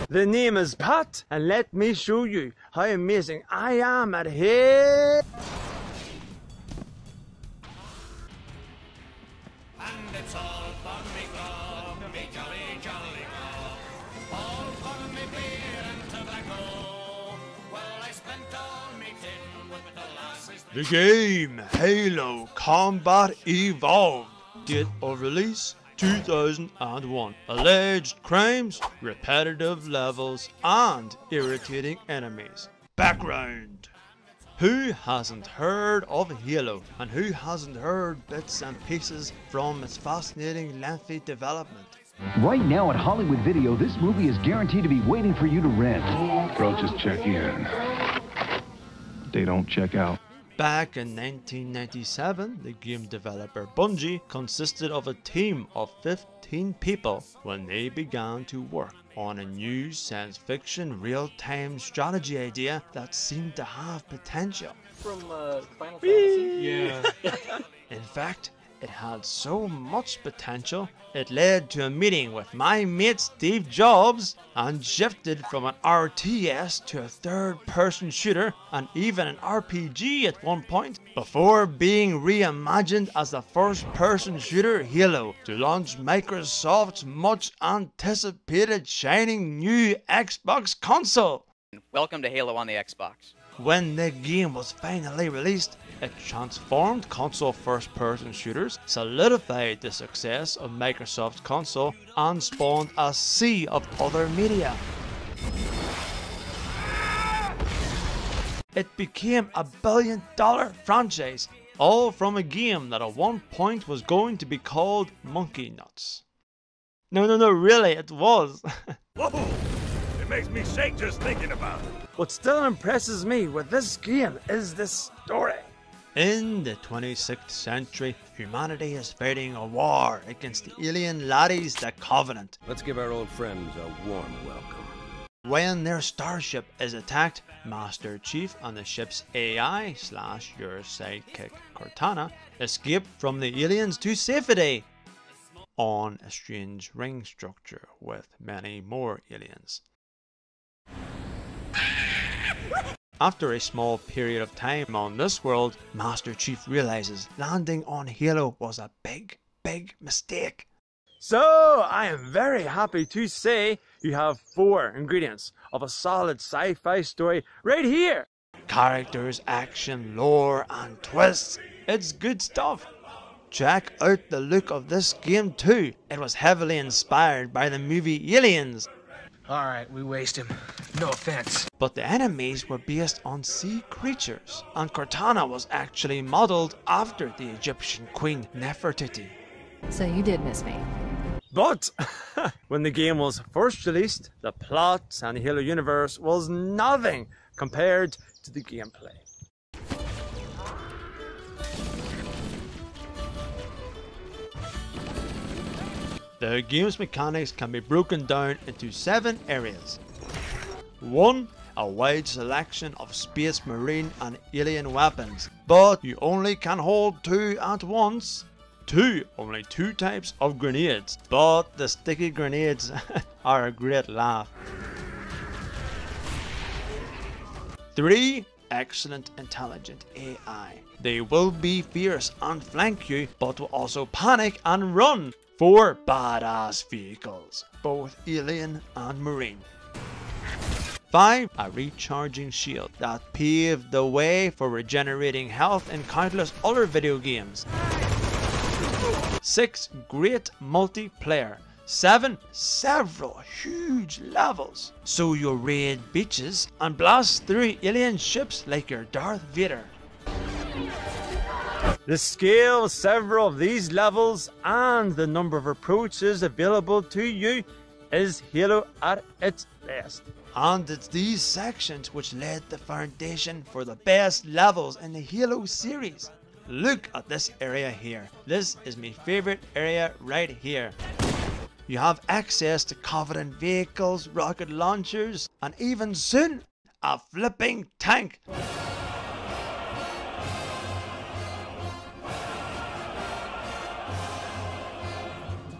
The name is Pat, and let me show you how amazing I am at Halo. And it's all fun me go, me jolly, jolly go. All fun me beer and tobacco. Well, I spent all me tin with the lasses. The game Halo Combat Evolved. Date of release 2001. Alleged crimes, repetitive levels, and irritating enemies. Background. Who hasn't heard of Halo, and who hasn't heard bits and pieces from its fascinating lengthy development? Right now at Hollywood Video, this movie is guaranteed to be waiting for you to rent. Roaches check in. They don't check out. Back in 1997, the game developer Bungie consisted of a team of 15 people when they began to work on a new science fiction real-time strategy idea that seemed to have potential. From Final Fantasy? Yeah. In fact, it had so much potential, it led to a meeting with my mate Steve Jobs and shifted from an RTS to a third-person shooter and even an RPG at one point, before being reimagined as the first-person shooter Halo to launch Microsoft's much anticipated shining new Xbox console. Welcome to Halo on the Xbox. When the game was finally released, it transformed console first-person shooters, solidified the success of Microsoft's console, and spawned a sea of other media. It became a billion-dollar franchise, all from a game that at one point was going to be called Monkey Nuts. No, really, it was. Whoa! It makes me shake just thinking about it. What still impresses me with this game is the story. In the 26th century, humanity is fighting a war against the alien laddies, the Covenant. Let's give our old friends a warm welcome. When their starship is attacked, Master Chief and the ship's AI / your sidekick Cortana escape from the aliens to safety on a strange ring structure with many more aliens. After a small period of time on this world, Master Chief realizes landing on Halo was a big mistake. So, I am very happy to say you have 4 ingredients of a solid sci-fi story right here. Characters, action, lore, and twists. It's good stuff. Check out the look of this game too. It was heavily inspired by the movie Aliens. Alright, we waste him. No offense. But the enemies were based on sea creatures, and Cortana was actually modelled after the Egyptian queen Nefertiti. So you did miss me. But when the game was first released, the plot and the Halo universe was nothing compared to the gameplay. The game's mechanics can be broken down into 7 areas. 1. A wide selection of space, marine and alien weapons, but you only can hold 2 at once. 2. Only 2 types of grenades, but the sticky grenades are a great laugh. 3. Excellent intelligent AI. They will be fierce and flank you, but will also panic and run. 4 badass vehicles, both alien and marine. 5. A recharging shield that paved the way for regenerating health in countless other video games. 6. Great multiplayer. 7. Several huge levels, so you'll raid beaches and blast through alien ships like your Darth Vader. The scale of several of these levels and the number of approaches available to you is Halo at its best. And it's these sections which laid the foundation for the best levels in the Halo series. Look at this area here. This is my favourite area right here. You have access to Covenant vehicles, rocket launchers, and even soon, a flipping tank.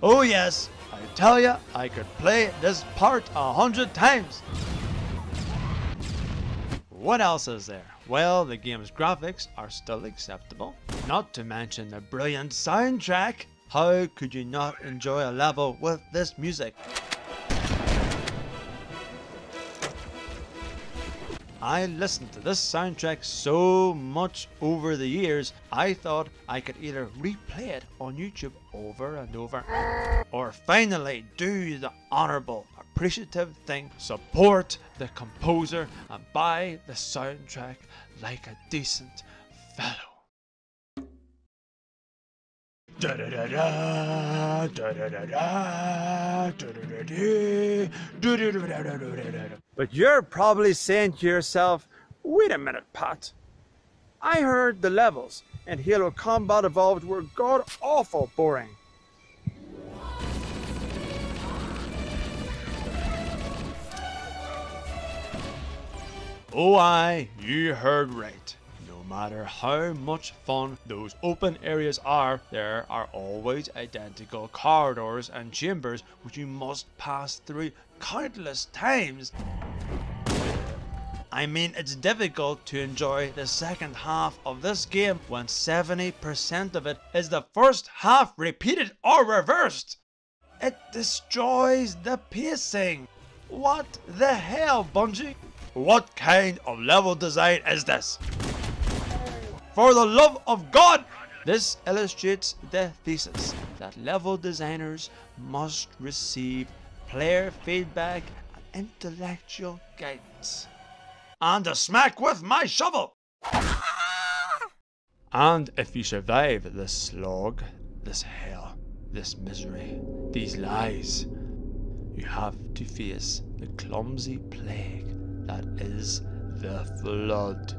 Oh yes, a I tell ya, I could play this part 100 times. What else is there? Well, the game's graphics are still acceptable, not to mention the brilliant soundtrack. How could you not enjoy a level with this music? I listened to this soundtrack so much over the years, I thought I could either replay it on YouTube over and over, or finally do the honourable, appreciative thing, support the composer and buy the soundtrack like a decent fellow. But you're probably saying to yourself, wait a minute, Pat. I heard the levels in Halo Combat Evolved were god-awful boring. Oh aye, you heard right. No matter how much fun those open areas are, there are always identical corridors and chambers which you must pass through countless times. I mean, it's difficult to enjoy the second half of this game when 70% of it is the first half repeated or reversed. It destroys the pacing. What the hell, Bungie? What kind of level design is this? For the love of God! This illustrates the thesis that level designers must receive player feedback and intellectual guidance. And a smack with my shovel! And if you survive this slog, this hell, this misery, these lies, you have to face the clumsy plague that is the Flood.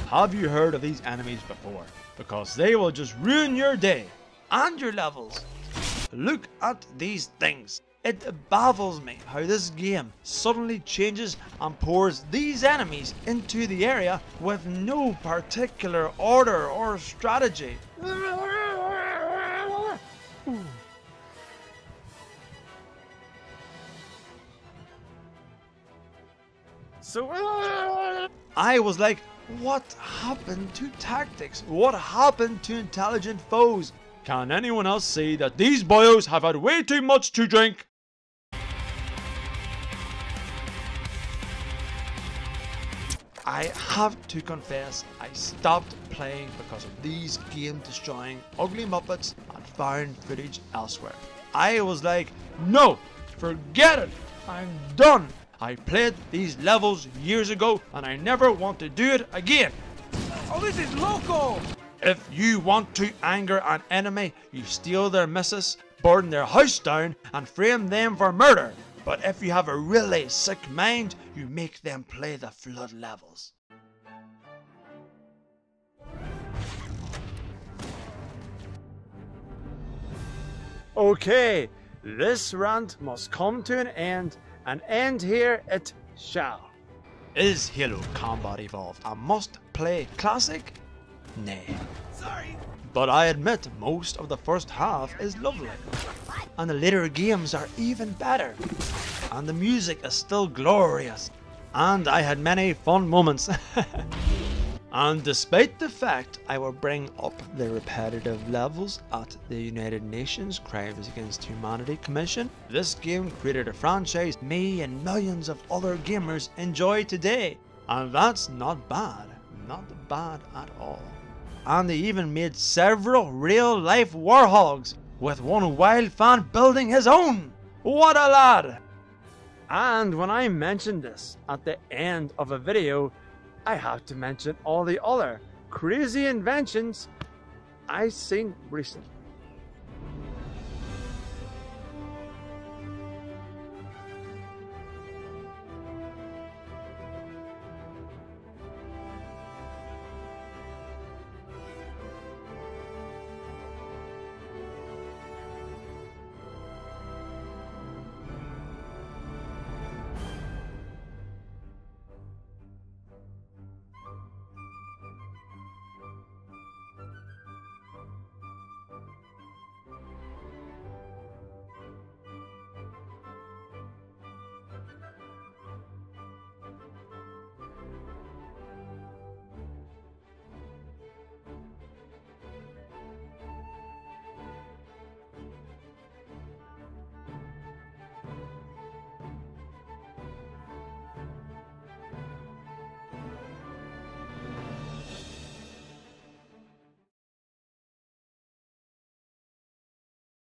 Have you heard of these enemies before? Because they will just ruin your day and your levels. Look at these things. It baffles me how this game suddenly changes and pours these enemies into the area with no particular order or strategy. So I was like, what happened to tactics? What happened to intelligent foes? Can anyone else see that these boyos have had way too much to drink? I have to confess, I stopped playing because of these game-destroying ugly Muppets and found footage elsewhere. I was like, no, forget it, I'm done. I played these levels years ago and I never want to do it again. Oh, this is local! If you want to anger an enemy, you steal their missus, burn their house down, and frame them for murder. But if you have a really sick mind, you make them play the Flood levels. okay, this rant must come to an end, and end here it shall. Is Halo Combat Evolved a must-play classic? Nay. Sorry. But I admit most of the first half is lovely, and the later games are even better, and the music is still glorious, and I had many fun moments. And despite the fact I will bring up the repetitive levels at the United Nations Crimes Against Humanity Commission, this game created a franchise me and millions of other gamers enjoy today, and that's not bad at all. And they even made several real-life Warhogs, with one wild fan building his own! What a lad! And when I mention this at the end of a video, I have to mention all the other crazy inventions I've seen recently.